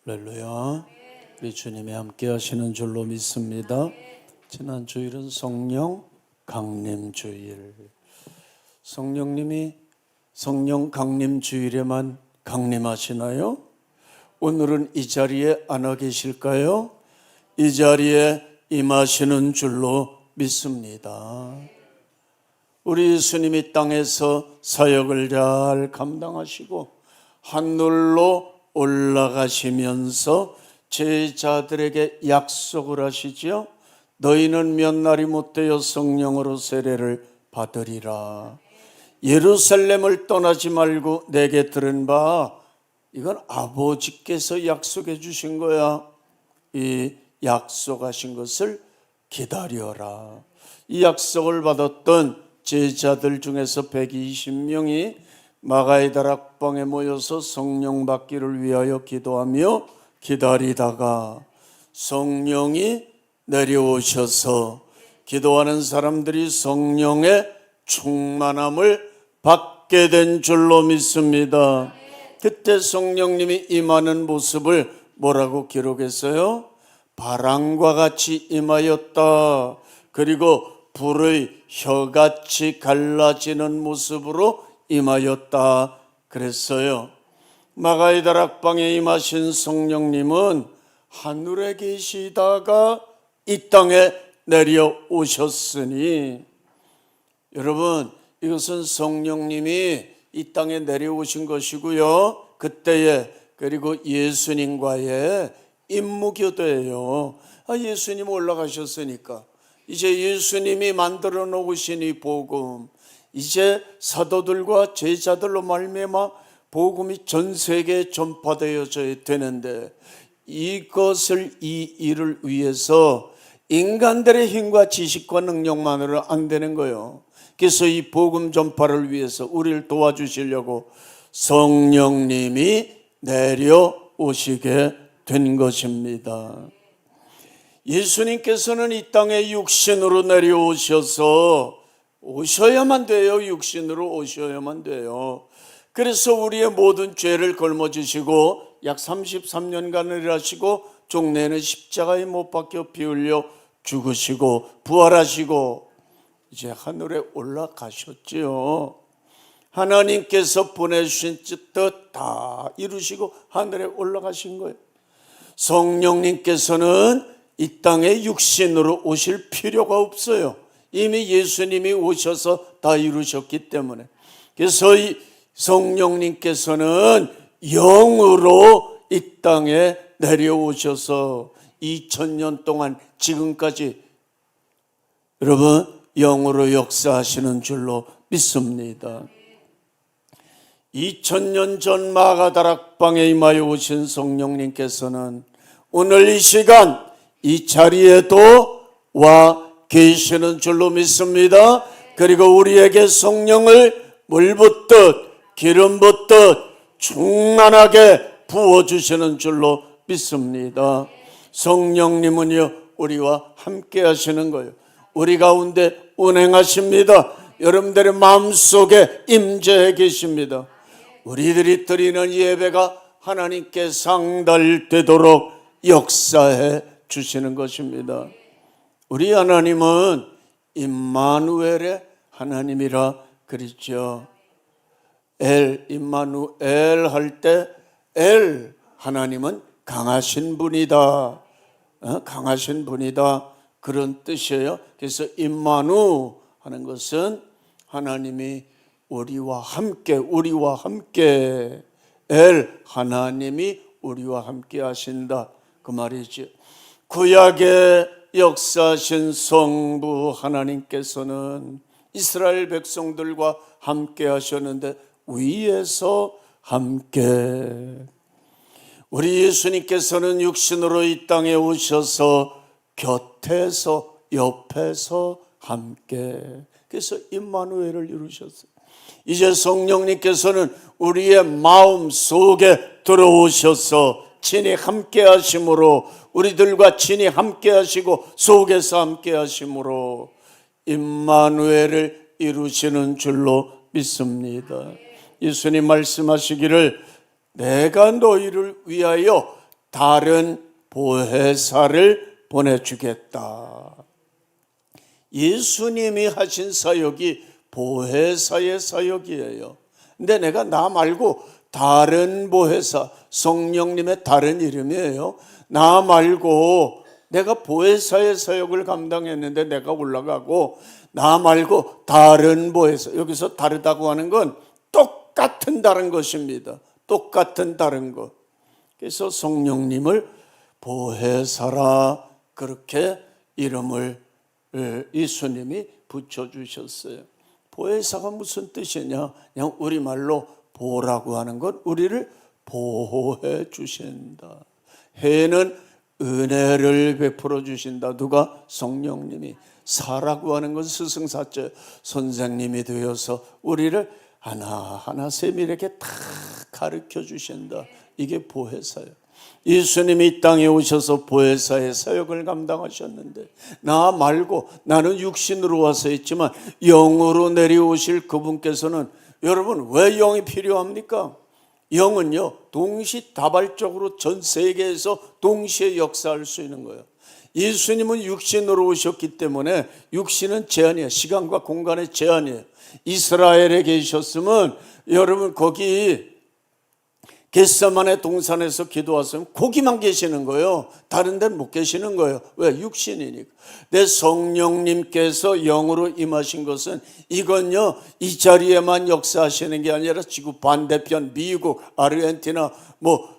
할렐루야. 우리 주님이 함께 하시는 줄로 믿습니다. 지난 주일은 성령 강림 주일. 성령님이 성령 강림 주일에만 강림하시나요? 오늘은 이 자리에 안 와 계실까요? 이 자리에 임하시는 줄로 믿습니다. 우리 예수님이 땅에서 사역을 잘 감당하시고 하늘로 올라가시면서 제자들에게 약속을 하시지요. 너희는 몇 날이 못되어 성령으로 세례를 받으리라. 예루살렘을 떠나지 말고 내게 들은 바, 이건 아버지께서 약속해 주신 거야. 이 약속하신 것을 기다려라. 이 약속을 받았던 제자들 중에서 120명이 마가의 다락방에 모여서 성령 받기를 위하여 기도하며 기다리다가 성령이 내려오셔서 기도하는 사람들이 성령의 충만함을 받게 된 줄로 믿습니다. 그때 성령님이 임하는 모습을 뭐라고 기록했어요? 바람과 같이 임하였다. 그리고 불의 혀같이 갈라지는 모습으로 임하였다 그랬어요. 마가의 다락방에 임하신 성령님은 하늘에 계시다가 이 땅에 내려오셨으니, 여러분, 이것은 성령님이 이 땅에 내려오신 것이고요, 그때에 그리고 예수님과의 임무교도예요. 예수님 올라가셨으니까 이제 예수님이 만들어 놓으신 이 복음, 이제 사도들과 제자들로 말미암아 복음이 전 세계에 전파되어져야 되는데, 이것을 이 일을 위해서 인간들의 힘과 지식과 능력만으로 안 되는 거예요. 그래서 이 복음 전파를 위해서 우리를 도와주시려고 성령님이 내려오시게 된 것입니다. 예수님께서는 이 땅에 육신으로 내려오셔서 오셔야만 돼요. 육신으로 오셔야만 돼요. 그래서 우리의 모든 죄를 걸머지시고 약 33년간을 일하시고 종래에는 십자가에 못 박혀 피 흘려 죽으시고 부활하시고 이제 하늘에 올라가셨지요. 하나님께서 보내주신 뜻 다 이루시고 하늘에 올라가신 거예요. 성령님께서는 이 땅에 육신으로 오실 필요가 없어요. 이미 예수님이 오셔서 다 이루셨기 때문에. 그래서 이 성령님께서는 영으로 이 땅에 내려오셔서 2000년 동안 지금까지 여러분 영으로 역사하시는 줄로 믿습니다. 2000년 전 마가다락방에 임하여 오신 성령님께서는 오늘 이 시간 이 자리에도 와 계시는 줄로 믿습니다. 그리고 우리에게 성령을 물 붓듯 기름 붓듯 충만하게 부어주시는 줄로 믿습니다. 성령님은요 우리와 함께 하시는 거예요. 우리 가운데 운행하십니다. 여러분들의 마음속에 임재해 계십니다. 우리들이 드리는 예배가 하나님께 상달되도록 역사해 주시는 것입니다. 우리 하나님은 임마누엘의 하나님이라 그랬죠. 임마누엘 할 때 하나님은 강하신 분이다. 강하신 분이다. 그런 뜻이에요. 그래서 임마누 하는 것은 하나님이 우리와 함께 하나님이 우리와 함께 하신다 그 말이죠. 구약의 역사하신 성부 하나님께서는 이스라엘 백성들과 함께 하셨는데 위에서 함께, 우리 예수님께서는 육신으로 이 땅에 오셔서 곁에서 옆에서 함께, 그래서 임마누엘을 이루셨어요. 이제 성령님께서는 우리의 마음 속에 들어오셔서 친히 함께 하심으로, 우리들과 친히 함께 하시고 속에서 함께 하심으로 임마누엘을 이루시는 줄로 믿습니다. 예수님 말씀하시기를 내가 너희를 위하여 다른 보혜사를 보내주겠다. 예수님이 하신 사역이 보혜사의 사역이에요. 근데 내가 나 말고 다른 보혜사, 성령님의 다른 이름이에요. 나 말고 내가 보혜사의 사역을 감당했는데 내가 올라가고, 나 말고 다른 보혜사, 여기서 다르다고 하는 건 똑같은 다른 것입니다. 똑같은 다른 것. 그래서 성령님을 보혜사라 그렇게 이름을 예수님이 붙여주셨어요. 보혜사가 무슨 뜻이냐? 그냥 우리말로 보라고 하는 것, 우리를 보호해 주신다. 해는 은혜를 베풀어 주신다. 누가? 성령님이. 사라고 하는 건 스승사자 선생님이 되어서 우리를 하나하나 세밀하게 다 가르쳐 주신다. 이게 보혜사예요. 예수님이 이 땅에 오셔서 보혜사의 사역을 감당하셨는데, 나 말고 나는 육신으로 와서 있지만 영으로 내려오실 그분께서는, 여러분 왜 영이 필요합니까? 영은요 동시다발적으로 전 세계에서 동시에 역사할 수 있는 거예요. 예수님은 육신으로 오셨기 때문에 육신은 제한이에요. 시간과 공간의 제한이에요. 이스라엘에 계셨으면 여러분 거기 겟세마네 동산에서 기도하시면 거기만 계시는 거예요. 다른 데는 못 계시는 거예요. 왜? 육신이니까. 내 성령님께서 영으로 임하신 것은 이건요 이 자리에만 역사하시는 게 아니라 지구 반대편 미국, 아르헨티나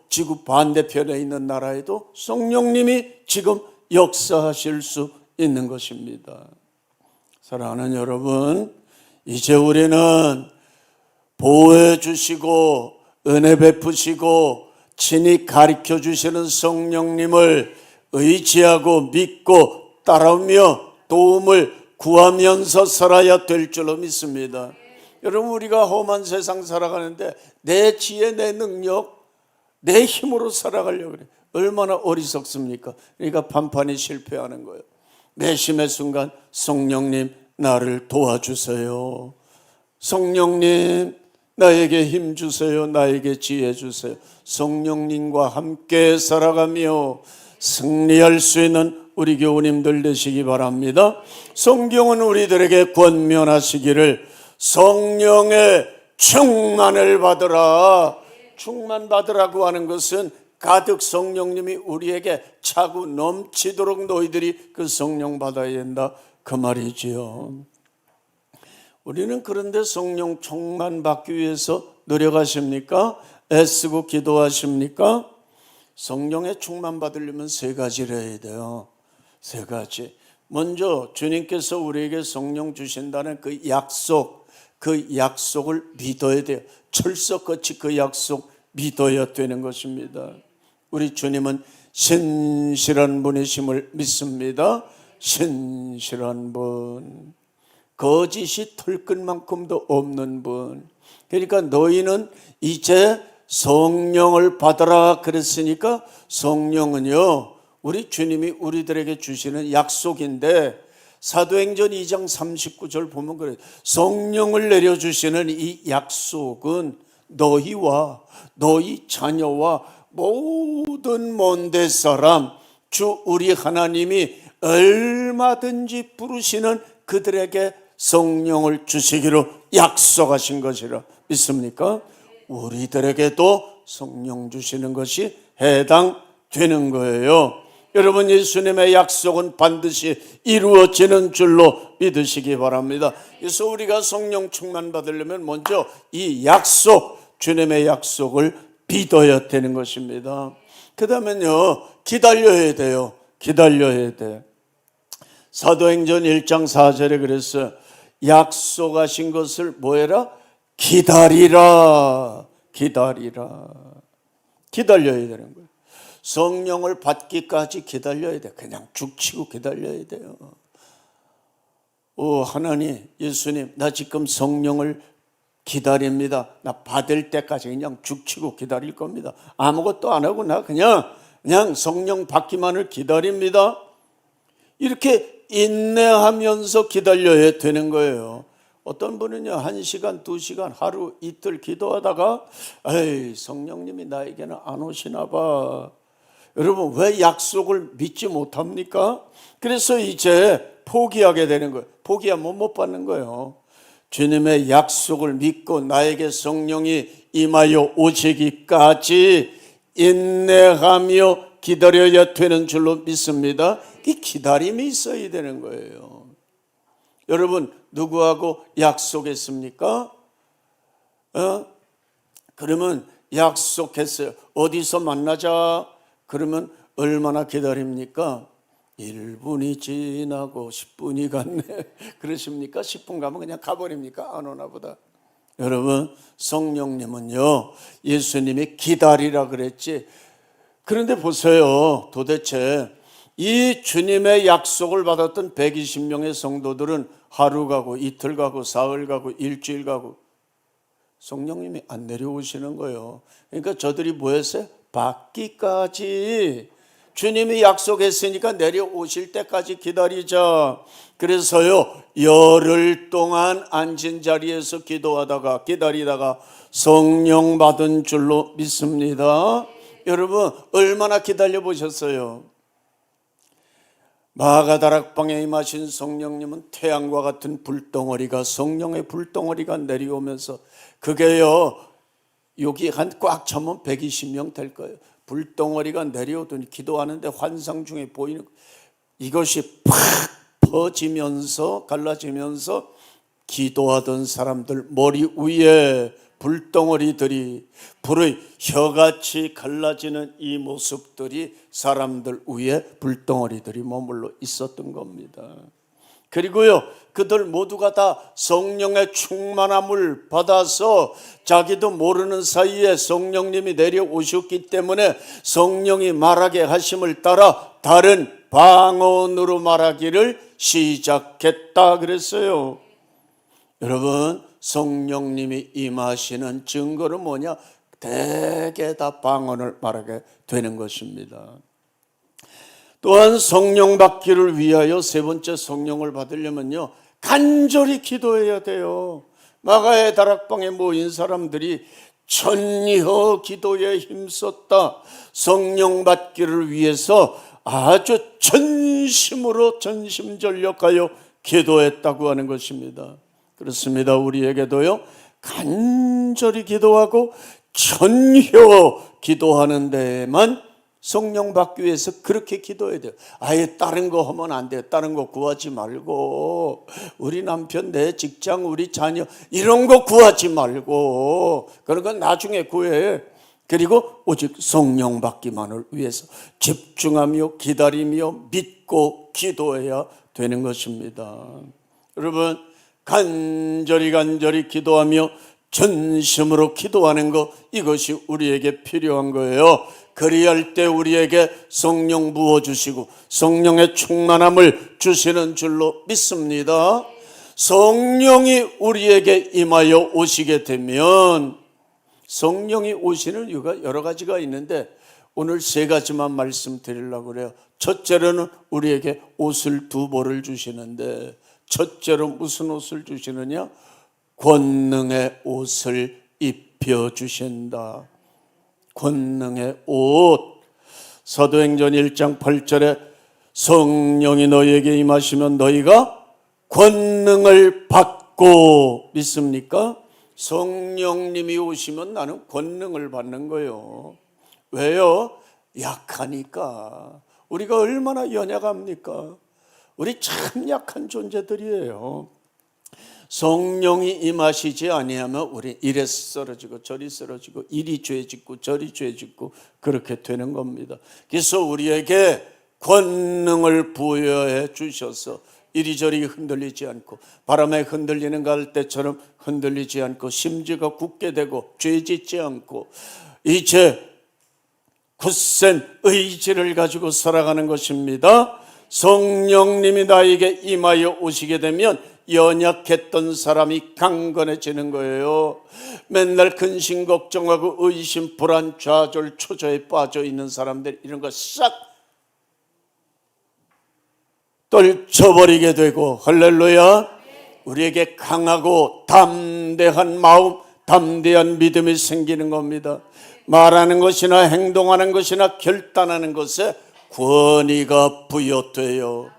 지구 반대편에 있는 나라에도 성령님이 지금 역사하실 수 있는 것입니다. 사랑하는 여러분, 이제 우리는 보호해 주시고 은혜 베푸시고 친히 가르쳐 주시는 성령님을 의지하고 믿고 따르며 도움을 구하면서 살아야 될 줄로 믿습니다. 여러분, 우리가 험한 세상 살아가는데 내 지혜, 내 능력, 내 힘으로 살아가려고 그래. 얼마나 어리석습니까? 그러니까 판판이 실패하는 거예요. 매심의 순간 성령님 나를 도와주세요. 성령님 나에게 힘 주세요. 나에게 지혜 주세요. 성령님과 함께 살아가며 승리할 수 있는 우리 교우님들 되시기 바랍니다. 성경은 우리들에게 권면하시기를 성령의 충만을 받으라. 충만받으라고 하는 것은 가득 성령님이 우리에게 차고 넘치도록 너희들이 그 성령 받아야 된다, 그 말이지요. 우리는 그런데 성령 충만 받기 위해서 노력하십니까? 애쓰고 기도하십니까? 성령의 충만 받으려면 세 가지를 해야 돼요. 세 가지. 먼저 주님께서 우리에게 성령 주신다는 그 약속을 믿어야 돼요. 철석같이 그 약속 믿어야 되는 것입니다. 우리 주님은 신실한 분이심을 믿습니다. 신실한 분, 거짓이 털끝만큼도 없는 분. 그러니까 너희는 이제 성령을 받으라 그랬으니까 성령은요 우리 주님이 우리들에게 주시는 약속인데, 사도행전 2장 39절 보면 그래요. 성령을 내려주시는 이 약속은 너희와 너희 자녀와 모든 먼데 사람, 주 우리 하나님이 얼마든지 부르시는 그들에게 성령을 주시기로 약속하신 것이라 믿습니까? 우리들에게도 성령 주시는 것이 해당되는 거예요. 여러분, 예수님의 약속은 반드시 이루어지는 줄로 믿으시기 바랍니다. 그래서 우리가 성령 충만 받으려면 먼저 이 약속, 주님의 약속을 믿어야 되는 것입니다. 그 다음에는요, 기다려야 돼요. 기다려야 돼. 사도행전 1장 4절에 그랬어요. 약속하신 것을 뭐해라? 기다리라. 기다리라. 기다려야 되는 거예요. 성령을 받기까지 기다려야 돼. 그냥 죽치고 기다려야 돼요. 하나님, 예수님, 나 지금 성령을 기다립니다. 나 받을 때까지 그냥 죽치고 기다릴 겁니다. 아무것도 안 하고 나 그냥 성령 받기만을 기다립니다. 이렇게 인내하면서 기다려야 되는 거예요. 어떤 분은요 1시간, 2시간, 하루, 이틀 기도하다가 에이, 성령님이 나에게는 안 오시나 봐. 여러분, 왜 약속을 믿지 못합니까? 그래서 이제 포기하게 되는 거예요. 포기하면 못 받는 거예요. 주님의 약속을 믿고 나에게 성령이 임하여 오시기까지 인내하며 기다려야 되는 줄로 믿습니다. 이 기다림이 있어야 되는 거예요. 여러분, 누구하고 약속했습니까? 그러면 약속했어요. 어디서 만나자? 그러면 얼마나 기다립니까? 1분이 지나고 10분이 갔네. 그러십니까? 10분 가면 그냥 가버립니까? 안 오나 보다. 여러분, 성령님은요, 예수님이 기다리라 그랬지. 그런데 보세요. 도대체 이 주님의 약속을 받았던 120명의 성도들은 하루 가고 이틀 가고 사흘 가고 일주일 가고 성령님이 안 내려오시는 거예요. 그러니까 저들이 뭐 했어요? 받기까지, 주님이 약속했으니까 내려오실 때까지 기다리자. 그래서요, 열흘 동안 앉은 자리에서 기다리다가 성령 받은 줄로 믿습니다. 여러분, 얼마나 기다려 보셨어요? 마가다락방에 임하신 성령님은 태양과 같은 불덩어리가, 성령의 불덩어리가 내려오면서, 그게요, 여기 한 꽉 차면 120명 될 거예요. 불덩어리가 내려오더니 기도하는데 환상 중에 보이는, 이것이 팍 퍼지면서 갈라지면서 기도하던 사람들 머리 위에 불덩어리들이, 불의 혀같이 갈라지는 이 모습들이 사람들 위에 불덩어리들이 머물러 있었던 겁니다. 그리고요, 그들 모두가 다 성령의 충만함을 받아서 자기도 모르는 사이에 성령님이 내려오셨기 때문에 성령이 말하게 하심을 따라 다른 방언으로 말하기를 시작했다 그랬어요. 여러분, 성령님이 임하시는 증거는 뭐냐? 대개 다 방언을 말하게 되는 것입니다. 또한 성령 받기를 위하여 세 번째 성령을 받으려면요, 간절히 기도해야 돼요. 마가의 다락방에 모인 사람들이 전혀 기도에 힘썼다. 성령 받기를 위해서 아주 전심으로 전심전력하여 기도했다고 하는 것입니다. 그렇습니다. 우리에게도요, 간절히 기도하고 전혀 기도하는 데에만 성령 받기 위해서 그렇게 기도해야 돼요. 아예 다른 거 하면 안 돼요. 다른 거 구하지 말고, 우리 남편, 내 직장, 우리 자녀 이런 거 구하지 말고, 그런 건 나중에 구해. 그리고 오직 성령 받기만을 위해서 집중하며 기다리며 믿고 기도해야 되는 것입니다. 여러분, 간절히 기도하며 전심으로 기도하는 것, 이것이 우리에게 필요한 거예요. 그리할 때 우리에게 성령 부어주시고 성령의 충만함을 주시는 줄로 믿습니다. 성령이 우리에게 임하여 오시게 되면, 성령이 오시는 이유가 여러 가지가 있는데 오늘 세 가지만 말씀드리려고 그래요. 첫째로는 우리에게 옷을 두 벌을 주시는데, 첫째로 무슨 옷을 주시느냐? 권능의 옷을 입혀주신다. 권능의 옷. 사도행전 1장 8절에 성령이 너희에게 임하시면 너희가 권능을 받고, 믿습니까? 성령님이 오시면 나는 권능을 받는 거예요. 왜요? 약하니까. 우리가 얼마나 연약합니까? 우리 참 약한 존재들이에요. 성령이 임하시지 아니하면 우리 이래 쓰러지고 저리 쓰러지고, 이리 죄 짓고 저리 죄 짓고 그렇게 되는 겁니다. 그래서 우리에게 권능을 부여해 주셔서 이리저리 흔들리지 않고, 바람에 흔들리는 갈대처럼 흔들리지 않고, 심지가 굳게 되고 죄 짓지 않고, 이제 굳센 의지를 가지고 살아가는 것입니다. 성령님이 나에게 임하여 오시게 되면 연약했던 사람이 강건해지는 거예요. 맨날 근심 걱정하고 의심 불안 좌절 초조에 빠져 있는 사람들, 이런 거 싹 떨쳐버리게 되고, 할렐루야, 우리에게 강하고 담대한 마음, 담대한 믿음이 생기는 겁니다. 말하는 것이나 행동하는 것이나 결단하는 것에 권위가 부여돼요.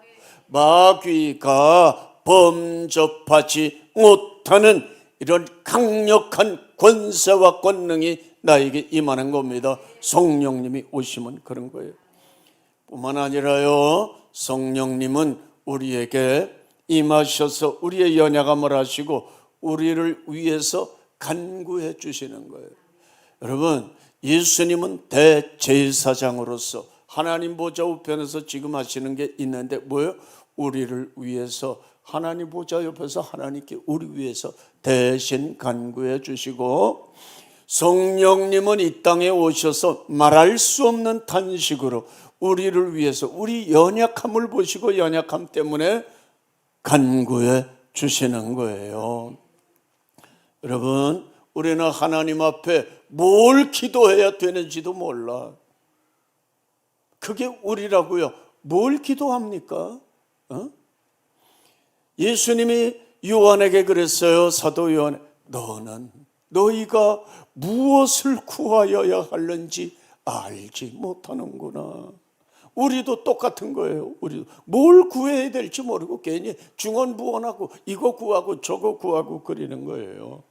마귀가 범접하지 못하는 이런 강력한 권세와 권능이 나에게 임하는 겁니다. 성령님이 오시면 그런 거예요. 뿐만 아니라요, 성령님은 우리에게 임하셔서 우리의 연약함을 하시고 우리를 위해서 간구해 주시는 거예요. 여러분, 예수님은 대제사장으로서 하나님 보좌 우편에서 지금 하시는 게 있는데 뭐예요? 우리를 위해서 하나님 보좌 옆에서 하나님께 우리 위해서 대신 간구해 주시고, 성령님은 이 땅에 오셔서 말할 수 없는 탄식으로 우리를 위해서 우리 연약함을 보시고 연약함 때문에 간구해 주시는 거예요. 여러분, 우리는 하나님 앞에 뭘 기도해야 되는지도 몰라. 그게 우리라고요. 뭘 기도합니까? 예수님이 요한에게 그랬어요. 사도 요한, 너희가 무엇을 구하여야 하는지 알지 못하는구나. 우리도 똑같은 거예요. 우리도 뭘 구해야 될지 모르고 괜히 중언부언하고 이거 구하고 저거 구하고 그러는 거예요.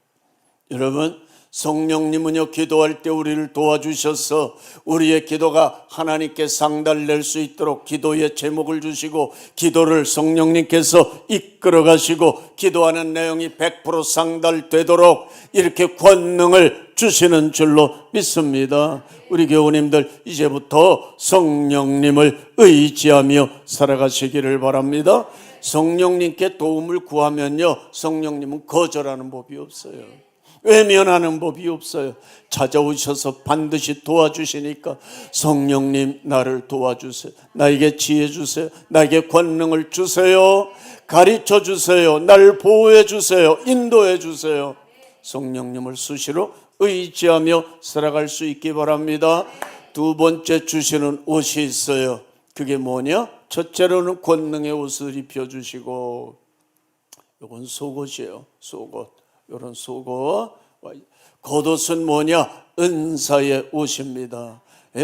여러분, 성령님은요, 기도할 때 우리를 도와주셔서 우리의 기도가 하나님께 상달될 수 있도록 기도의 제목을 주시고 기도를 성령님께서 이끌어 가시고 기도하는 내용이 100% 상달되도록 이렇게 권능을 주시는 줄로 믿습니다. 우리 교우님들, 이제부터 성령님을 의지하며 살아가시기를 바랍니다. 성령님께 도움을 구하면요, 성령님은 거절하는 법이 없어요. 외면하는 법이 없어요. 찾아오셔서 반드시 도와주시니까 성령님, 나를 도와주세요. 나에게 지혜 주세요. 나에게 권능을 주세요. 가르쳐 주세요. 날 보호해 주세요. 인도해 주세요. 성령님을 수시로 의지하며 살아갈 수 있기 바랍니다. 두 번째 주시는 옷이 있어요. 그게 뭐냐? 첫째로는 권능의 옷을 입혀주시고, 이건 속옷이에요. 속옷. 이런 속옷. 겉옷은 뭐냐? 은사의 옷입니다.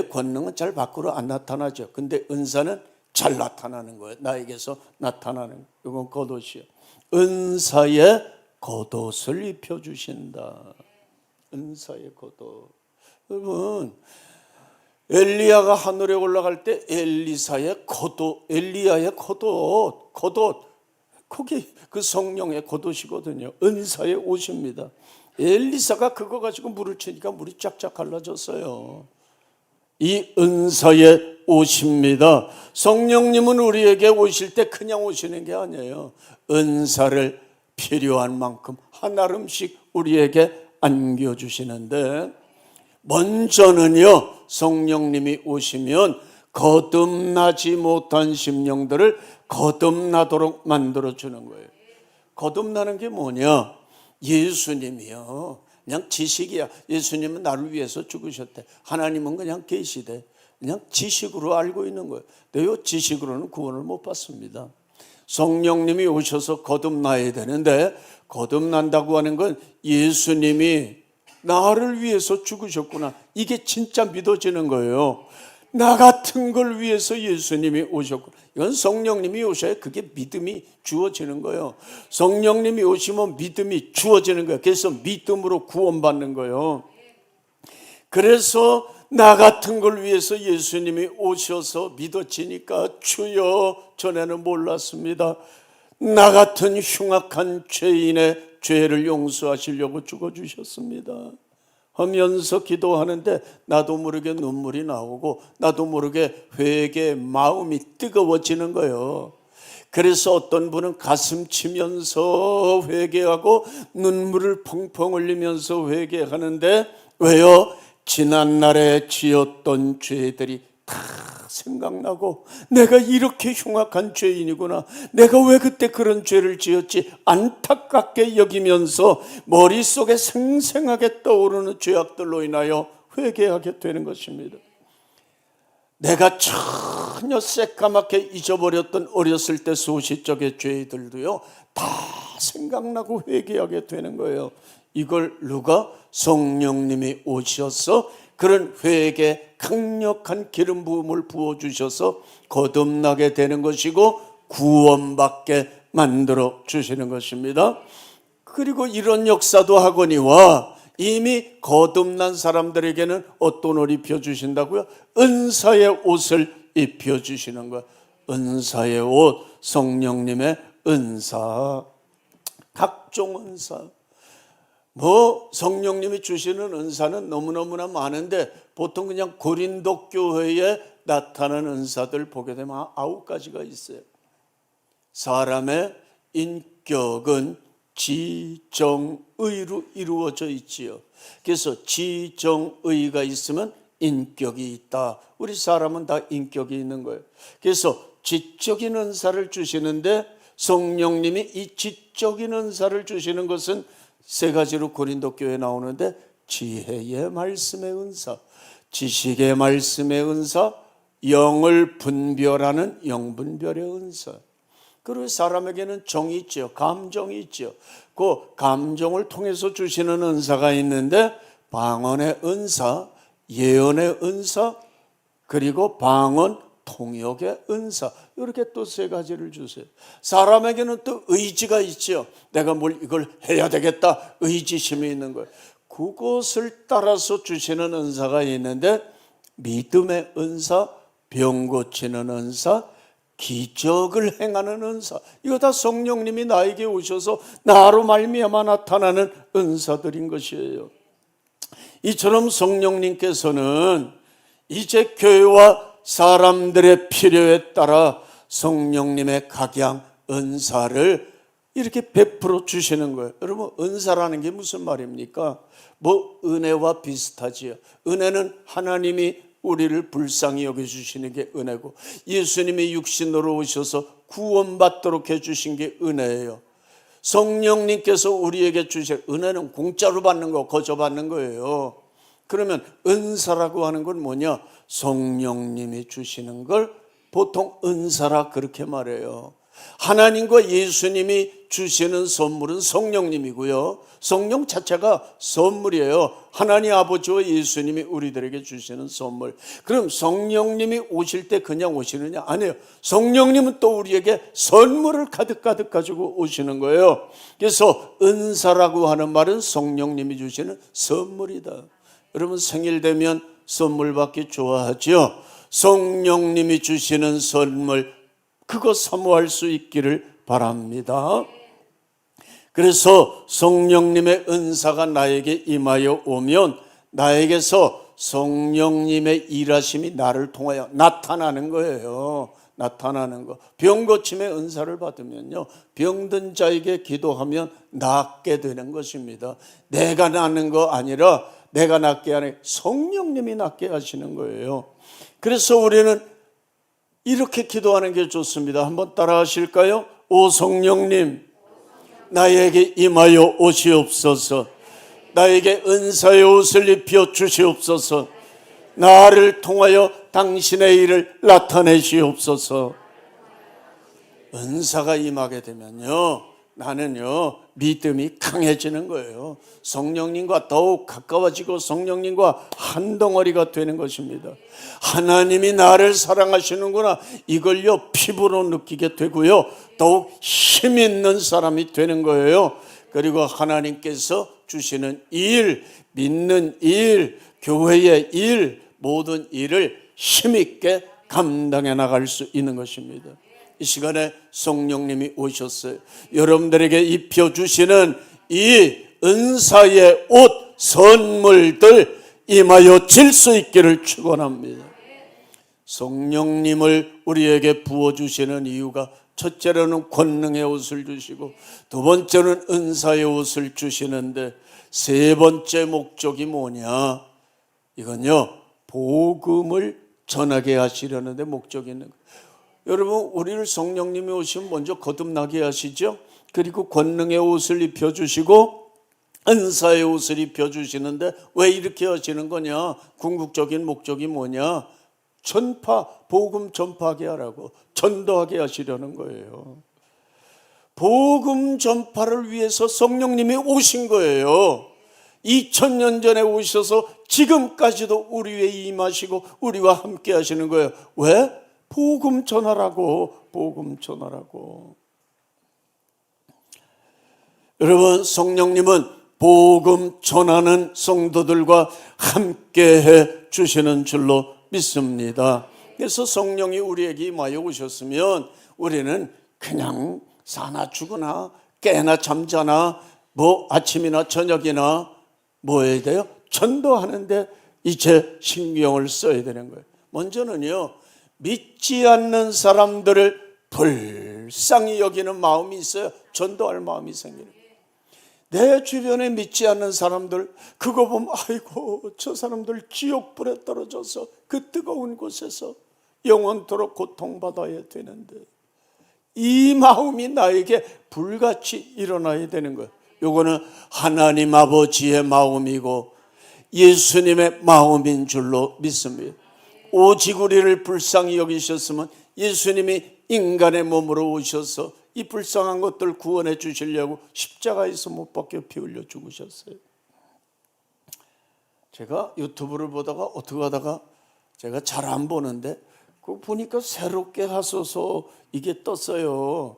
권능은 잘 밖으로 안 나타나죠. 근데 은사는 잘 나타나는 거예요. 나에게서 나타나는, 이건 겉옷이에요. 은사의 겉옷을 입혀주신다. 은사의 겉옷. 여러분, 엘리야가 하늘에 올라갈 때 엘리사의 겉옷, 엘리야의 겉옷, 거기 그 성령의 겉옷이거든요. 은사의 옷입니다. 엘리사가 그거 가지고 물을 치니까 물이 쫙쫙 갈라졌어요. 이 은사의 옷입니다. 성령님은 우리에게 오실 때 그냥 오시는 게 아니에요. 은사를 필요한 만큼 한아름씩 우리에게 안겨주시는데, 먼저는요, 성령님이 오시면 거듭나지 못한 심령들을 거듭나도록 만들어주는 거예요. 거듭나는 게 뭐냐? 예수님이요, 그냥 지식이야. 예수님은 나를 위해서 죽으셨대. 하나님은 그냥 계시대. 그냥 지식으로 알고 있는 거예요. 근데 이 지식으로는 구원을 못 받습니다. 성령님이 오셔서 거듭나야 되는데, 거듭난다고 하는 건 예수님이 나를 위해서 죽으셨구나, 이게 진짜 믿어지는 거예요. 나 같은 걸 위해서 예수님이 오셨구나. 이건 성령님이 오셔야 그게 믿음이 주어지는 거예요. 성령님이 오시면 믿음이 주어지는 거예요. 그래서 믿음으로 구원받는 거예요. 그래서 나 같은 걸 위해서 예수님이 오셔서 믿어지니까, 주여, 전에는 몰랐습니다. 나 같은 흉악한 죄인의 죄를 용서하시려고 죽어주셨습니다 하면서 기도하는데, 나도 모르게 눈물이 나오고 나도 모르게 회개의 마음이 뜨거워지는 거예요. 그래서 어떤 분은 가슴 치면서 회개하고 눈물을 펑펑 흘리면서 회개하는데, 왜요? 지난날에 지었던 죄들이 다 생각나고, 내가 이렇게 흉악한 죄인이구나, 내가 왜 그때 그런 죄를 지었지, 안타깝게 여기면서 머릿속에 생생하게 떠오르는 죄악들로 인하여 회개하게 되는 것입니다. 내가 전혀 새까맣게 잊어버렸던 어렸을 때 소시적의 죄들도요, 다 생각나고 회개하게 되는 거예요. 이걸 누가? 성령님이 오셔서 그런 회개 강력한 기름 부음을 부어주셔서 거듭나게 되는 것이고 구원받게 만들어 주시는 것입니다. 그리고 이런 역사도 하거니와 이미 거듭난 사람들에게는 어떤 옷을 입혀주신다고요? 은사의 옷을 입혀주시는 거예요. 은사의 옷, 성령님의 은사, 각종 은사. 성령님이 주시는 은사는 너무너무나 많은데 보통 그냥 고린도 교회에 나타나는 은사들 보게 되면 9가지가 있어요. 사람의 인격은 지정의로 이루어져 있지요. 그래서 지정의가 있으면 인격이 있다. 우리 사람은 다 인격이 있는 거예요. 그래서 지적인 은사를 주시는데 성령님이 이 지적인 은사를 주시는 것은 3가지로 고린도 교회에 나오는데 지혜의 말씀의 은사, 지식의 말씀의 은사, 영을 분별하는 영분별의 은사. 그리고 사람에게는 정이 있죠. 감정이 있죠. 그 감정을 통해서 주시는 은사가 있는데 방언의 은사, 예언의 은사, 그리고 방언 통역의 은사, 이렇게 또 3가지를 주세요. 사람에게는 또 의지가 있죠. 내가 이걸 해야 되겠다, 의지심이 있는 거예요. 그것을 따라서 주시는 은사가 있는데 믿음의 은사, 병 고치는 은사, 기적을 행하는 은사, 이거 다 성령님이 나에게 오셔서 나로 말미암아 나타나는 은사들인 것이에요. 이처럼 성령님께서는 이제 교회와 사람들의 필요에 따라 성령님의 각양 은사를 이렇게 베풀어 주시는 거예요. 여러분, 은사라는 게 무슨 말입니까? 은혜와 비슷하지요. 은혜는 하나님이 우리를 불쌍히 여겨주시는 게 은혜고, 예수님이 육신으로 오셔서 구원받도록 해주신 게 은혜예요. 성령님께서 우리에게 주신 은혜는 공짜로 받는 거, 거저 받는 거예요. 그러면 은사라고 하는 건 뭐냐? 성령님이 주시는 걸 보통 은사라 그렇게 말해요. 하나님과 예수님이 주시는 선물은 성령님이고요. 성령 자체가 선물이에요. 하나님 아버지와 예수님이 우리들에게 주시는 선물. 그럼 성령님이 오실 때 그냥 오시느냐? 아니에요. 성령님은 또 우리에게 선물을 가득가득 가지고 오시는 거예요. 그래서 은사라고 하는 말은 성령님이 주시는 선물이다. 여러분, 생일 되면 선물 받기 좋아하죠? 성령님이 주시는 선물, 그거 사모할 수 있기를 바랍니다. 그래서 성령님의 은사가 나에게 임하여 오면 나에게서 성령님의 일하심이 나를 통하여 나타나는 거예요. 나타나는 거. 병 고침의 은사를 받으면요, 병든 자에게 기도하면 낫게 되는 것입니다. 내가 낫는 거 아니라 내가 낫게 하는 성령님이 낫게 하시는 거예요. 그래서 우리는 이렇게 기도하는 게 좋습니다. 한번 따라 하실까요? 오 성령님, 나에게 임하여 오시옵소서. 나에게 은사의 옷을 입혀 주시옵소서. 나를 통하여 당신의 일을 나타내시옵소서. 은사가 임하게 되면요, 나는요 믿음이 강해지는 거예요. 성령님과 더욱 가까워지고 성령님과 한 덩어리가 되는 것입니다. 하나님이 나를 사랑하시는구나, 이걸요 피부로 느끼게 되고요, 더욱 힘 있는 사람이 되는 거예요. 그리고 하나님께서 주시는 일, 믿는 일, 교회의 일, 모든 일을 힘있게 감당해 나갈 수 있는 것입니다. 이 시간에 성령님이 오셨어요. 여러분들에게 입혀주시는 이 은사의 옷, 선물들 임하여 질 수 있기를 축원합니다. 성령님을 우리에게 부어주시는 이유가, 첫째로는 권능의 옷을 주시고, 두 번째는 은사의 옷을 주시는데, 세 번째 목적이 뭐냐? 이건요, 복음을 전하게 하시려는데 목적이 있는 거예요. 여러분, 우리를 성령님이 오시면 먼저 거듭나게 하시죠. 그리고 권능의 옷을 입혀주시고 은사의 옷을 입혀주시는데 왜 이렇게 하시는 거냐? 궁극적인 목적이 뭐냐? 복음 전파하게 하라고, 전도하게 하시려는 거예요. 복음 전파를 위해서 성령님이 오신 거예요. 2000년 전에 오셔서 지금까지도 우리 위에 임하시고 우리와 함께 하시는 거예요. 왜? 복음 전하라고. 복음 전하라고. 여러분, 성령님은 복음 전하는 성도들과 함께해 주시는 줄로 믿습니다. 그래서 성령이 우리에게 임하여 오셨으면 우리는 그냥 사나 죽으나 깨나 잠자나 뭐 아침이나 저녁이나 뭐 해야 돼요? 전도하는데 이제 신경을 써야 되는 거예요. 먼저는요, 믿지 않는 사람들을 불쌍히 여기는 마음이 있어요. 전도할 마음이 생기는 거예요. 내 주변에 믿지 않는 사람들, 그거 보면 아이고 저 사람들 지옥불에 떨어져서 그 뜨거운 곳에서 영원토록 고통받아야 되는데, 이 마음이 나에게 불같이 일어나야 되는 거예요. 요거는 하나님 아버지의 마음이고 예수님의 마음인 줄로 믿습니다. 오직 우리를 불쌍히 여기셨으면 예수님이 인간의 몸으로 오셔서 이 불쌍한 것들 구원해 주시려고 십자가에서 못 박혀 피 흘려 죽으셨어요. 제가 유튜브를 보다가 어떻게 하다가 제가 잘 안 보는데 그거 보니까 새롭게 하소서 이게 떴어요.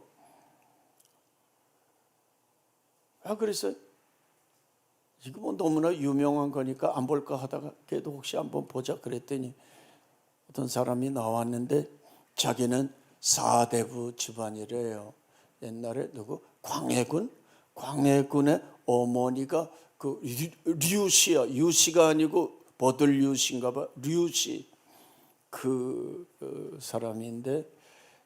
그래서 이거 뭐 너무나 유명한 거니까 안 볼까 하다가 그래도 혹시 한번 보자 그랬더니 어떤 사람이 나왔는데 자기는 사대부 집안이래요. 옛날에 누구? 광해군의 어머니가 그 류씨야. 유씨가 아니고 버들류씨인가 봐. 류씨 그 사람인데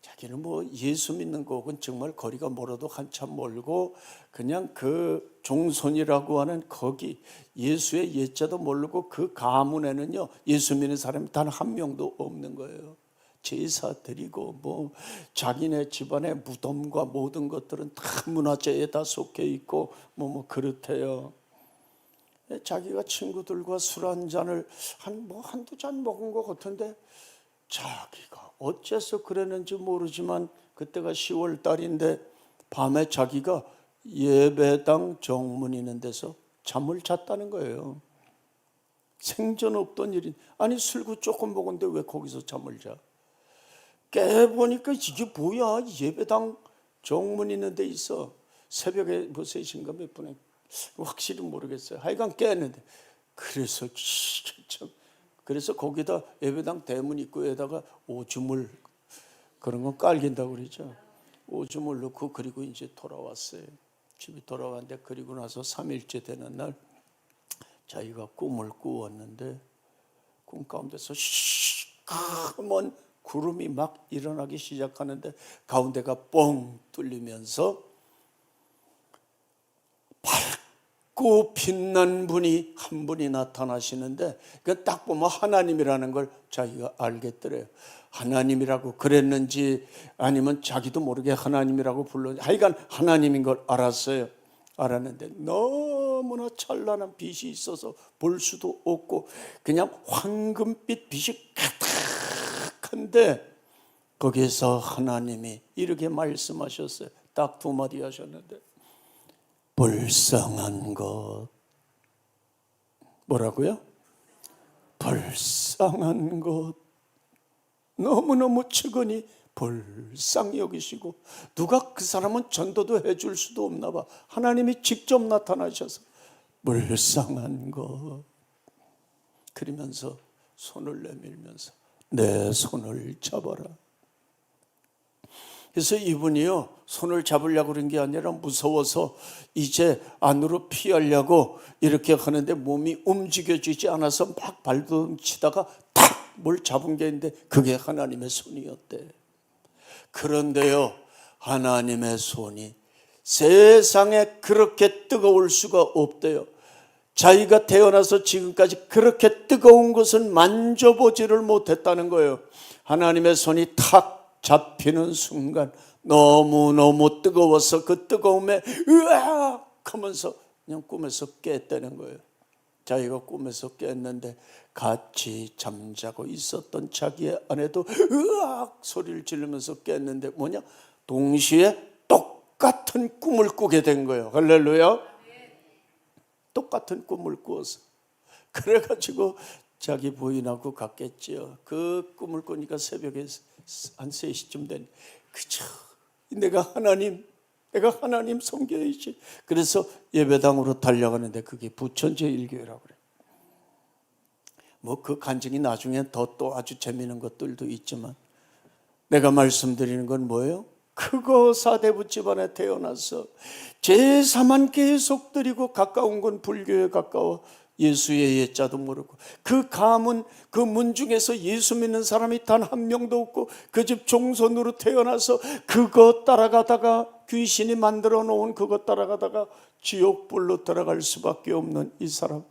자기는 뭐 예수 믿는 거는 정말 거리가 멀어도 한참 멀고 그냥 그 종손이라고 하는 거기 예수의 예자도 모르고 그 가문에는요 예수 믿는 사람이 단 한 명도 없는 거예요. 제사 드리고 뭐 자기네 집안의 무덤과 모든 것들은 다 문화재에 다 속해 있고 뭐 그렇대요. 자기가 친구들과 술 한 잔을 한두 잔 먹은 것 같은데 자기가 어째서 그랬는지 모르지만 그때가 10월 달인데 밤에 자기가 예배당 정문 있는 데서 잠을 잤다는 거예요. 생전 없던 일이. 아니 술도 조금 먹었는데 왜 거기서 잠을 자? 깨보니까 이게 뭐야? 예배당 정문 있는 데 있어. 새벽에 뭐 3시인가 몇 분에 확실히 모르겠어요. 하여간 깼는데 그래서 거기다 예배당 대문 입구에다가 오줌을 그런 건 깔긴다고 그러죠. 오줌을 넣고 그리고 이제 돌아왔어요. 집에 돌아왔는데 그리고 나서 3일째 되는 날 자기가 꿈을 꾸었는데 꿈 가운데서 시커먼 구름이 막 일어나기 시작하는데 가운데가 뻥 뚫리면서 밝고 빛난 분이 한 분이 나타나시는데 딱 보면 하나님이라는 걸 자기가 알겠더래요. 하나님이라고 그랬는지 아니면 자기도 모르게 하나님이라고 불렀는지 하여간 하나님인 걸 알았어요. 알았는데 너무나 찬란한 빛이 있어서 볼 수도 없고 그냥 황금빛 빛이 가득한데 거기에서 하나님이 이렇게 말씀하셨어요. 딱 2마디 하셨는데 불쌍한 것. 뭐라고요? 불쌍한 것. 너무너무 측은히 불쌍히 여기시고 누가 그 사람은 전도도 해줄 수도 없나 봐. 하나님이 직접 나타나셔서 불쌍한 것. 그러면서 손을 내밀면서 내 손을 잡아라. 그래서 이분이요 손을 잡으려고 그런 게 아니라 무서워서 이제 안으로 피하려고 이렇게 하는데 몸이 움직여지지 않아서 막 발동치다가 탁 뭘 잡은 게 있는데 그게 하나님의 손이었대. 그런데요 하나님의 손이 세상에 그렇게 뜨거울 수가 없대요. 자기가 태어나서 지금까지 그렇게 뜨거운 것은 만져보지를 못했다는 거예요. 하나님의 손이 탁 잡히는 순간 너무너무 뜨거워서 그 뜨거움에 으악 하면서 그냥 꿈에서 깼다는 거예요. 자기가 꿈에서 깼는데 같이 잠자고 있었던 자기의 아내도 으악 소리를 지르면서 깼는데 뭐냐? 동시에 똑같은 꿈을 꾸게 된 거예요. 할렐루야. 똑같은 꿈을 꾸어서 그래가지고 자기 부인하고 갔겠지요. 그 꿈을 꾸니까 새벽에 한 3시쯤 되니 그저 내가 하나님 섬겨야지. 그래서 예배당으로 달려가는데 그게 부천제일교회라고 그래요. 뭐 그 간증이 나중에 더 또 아주 재미있는 것들도 있지만 내가 말씀드리는 건 뭐예요? 그거 사대부 집안에 태어나서 제사만 계속 드리고 가까운 건 불교에 가까워 예수의 예자도 모르고 그 가문 그 문 중에서 예수 믿는 사람이 단 한 명도 없고 그 집 종손으로 태어나서 그거 따라가다가 귀신이 만들어 놓은 그거 따라가다가 지옥불로 들어갈 수밖에 없는 이 사람,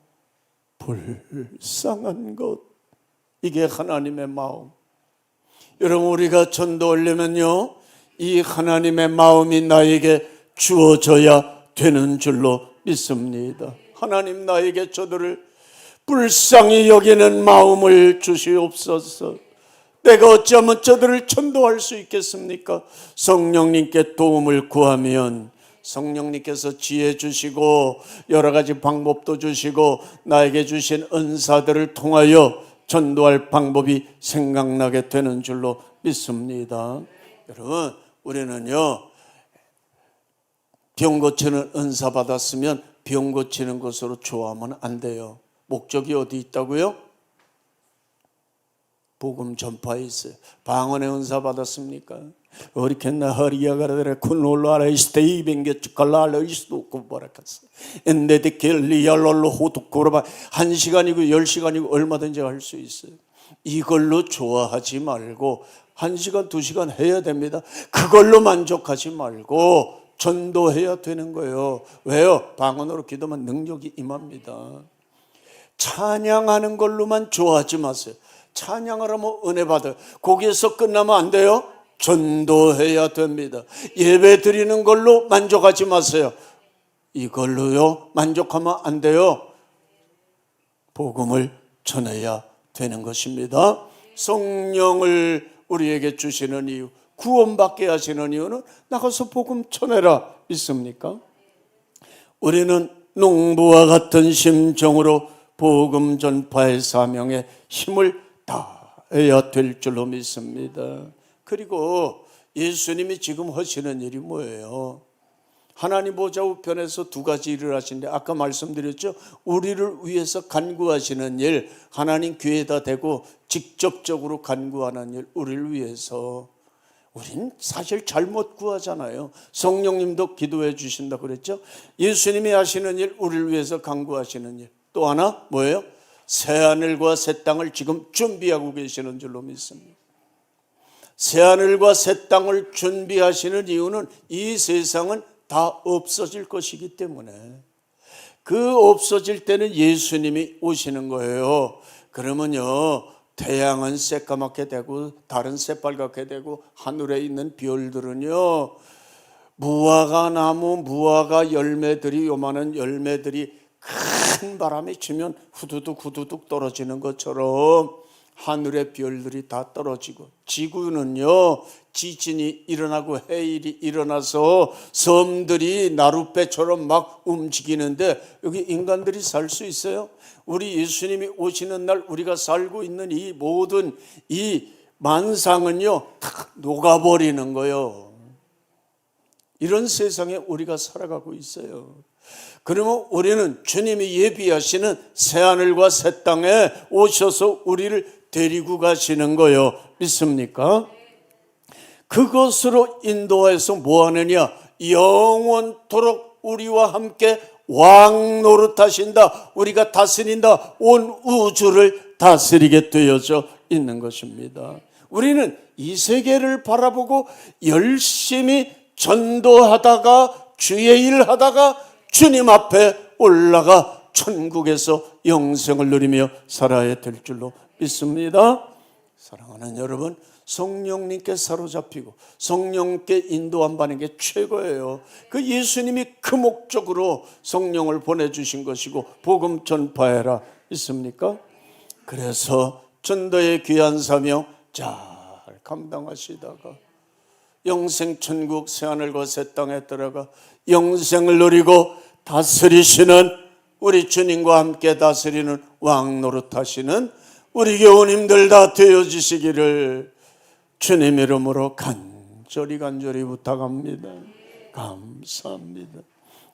불쌍한 것. 이게 하나님의 마음. 여러분, 우리가 전도하려면요 이 하나님의 마음이 나에게 주어져야 되는 줄로 믿습니다. 하나님, 나에게 저들을 불쌍히 여기는 마음을 주시옵소서. 내가 어찌하면 저들을 전도할 수 있겠습니까? 성령님께 도움을 구하면 성령님께서 지혜 주시고 여러 가지 방법도 주시고 나에게 주신 은사들을 통하여 전도할 방법이 생각나게 되는 줄로 믿습니다. 여러분, 우리는요 병 고치는 은사 받았으면 병 고치는 것으로 좋아하면 안 돼요. 목적이 어디 있다고요? 복음 전파에 있어요. 방언의 은사 받았습니까? 어리케나 허리야가라데레 쿤올라라 이스테이 뱅게츠 칼라라 이스도 고바라카스 엔데데켈리알롤로 호두코라바 1시간이고 10시간이고 얼마든지 할 수 있어요. 이걸로 좋아하지 말고 1시간 2시간 해야 됩니다. 그걸로 만족하지 말고 전도해야 되는 거예요. 왜요? 방언으로 기도하면 능력이 임합니다. 찬양하는 걸로만 좋아하지 마세요. 찬양을 하면 은혜 받아요. 거기에서 끝나면 안 돼요. 전도해야 됩니다. 예배 드리는 걸로 만족하지 마세요. 이걸로요 만족하면 안 돼요. 복음을 전해야 되는 것입니다. 성령을 우리에게 주시는 이유, 구원받게 하시는 이유는 나가서 복음 전해라 있습니까? 우리는 농부와 같은 심정으로 복음 전파의 사명에 힘을 다해야 될 줄로 믿습니다. 그리고 예수님이 지금 하시는 일이 뭐예요? 하나님 보좌 우편에서 2가지 일을 하시는데 아까 말씀드렸죠? 우리를 위해서 간구하시는 일, 하나님 귀에다 대고 직접적으로 간구하는 일, 우리를 위해서. 우린 사실 잘못 구하잖아요. 성령님도 기도해 주신다 그랬죠? 예수님이 하시는 일, 우리를 위해서 간구하시는 일. 또 하나 뭐예요? 새하늘과 새 땅을 지금 준비하고 계시는 줄로 믿습니다. 새하늘과 새 땅을 준비하시는 이유는 이 세상은 다 없어질 것이기 때문에, 그 없어질 때는 예수님이 오시는 거예요. 그러면요 태양은 새까맣게 되고 달은 새빨갛게 되고 하늘에 있는 별들은요 무화과 나무, 무화과 열매들이, 요만한 열매들이 큰 바람이 치면 후두둑 떨어지는 것처럼 하늘의 별들이 다 떨어지고, 지구는요 지진이 일어나고 해일이 일어나서 섬들이 나룻배처럼 막 움직이는데 여기 인간들이 살 수 있어요? 우리 예수님이 오시는 날 우리가 살고 있는 이 모든 이 만상은요 다 녹아버리는 거예요. 이런 세상에 우리가 살아가고 있어요. 그러면 우리는 주님이 예비하시는 새하늘과 새 땅에 오셔서 우리를 데리고 가시는 거예요. 믿습니까? 그것으로 인도해서 뭐 하느냐? 영원토록 우리와 함께 왕 노릇하신다. 우리가 다스린다. 온 우주를 다스리게 되어져 있는 것입니다. 우리는 이 세계를 바라보고 열심히 전도하다가 주의 일 하다가 주님 앞에 올라가 천국에서 영생을 누리며 살아야 될 줄로 믿습니다. 사랑하는 여러분, 성령님께 사로잡히고 성령께 인도함 받는 게 최고예요. 그 예수님이 그 목적으로 성령을 보내주신 것이고 복음 전파해라 있습니까? 그래서 전도의 귀한 사명 잘 감당하시다가 영생 천국 새하늘과 새 땅에 들어가 영생을 누리고 다스리시는 우리 주님과 함께 다스리는 왕 노릇하시는 우리 교우님들 다 되어지시기를 주님 이름으로 간절히 부탁합니다. 감사합니다.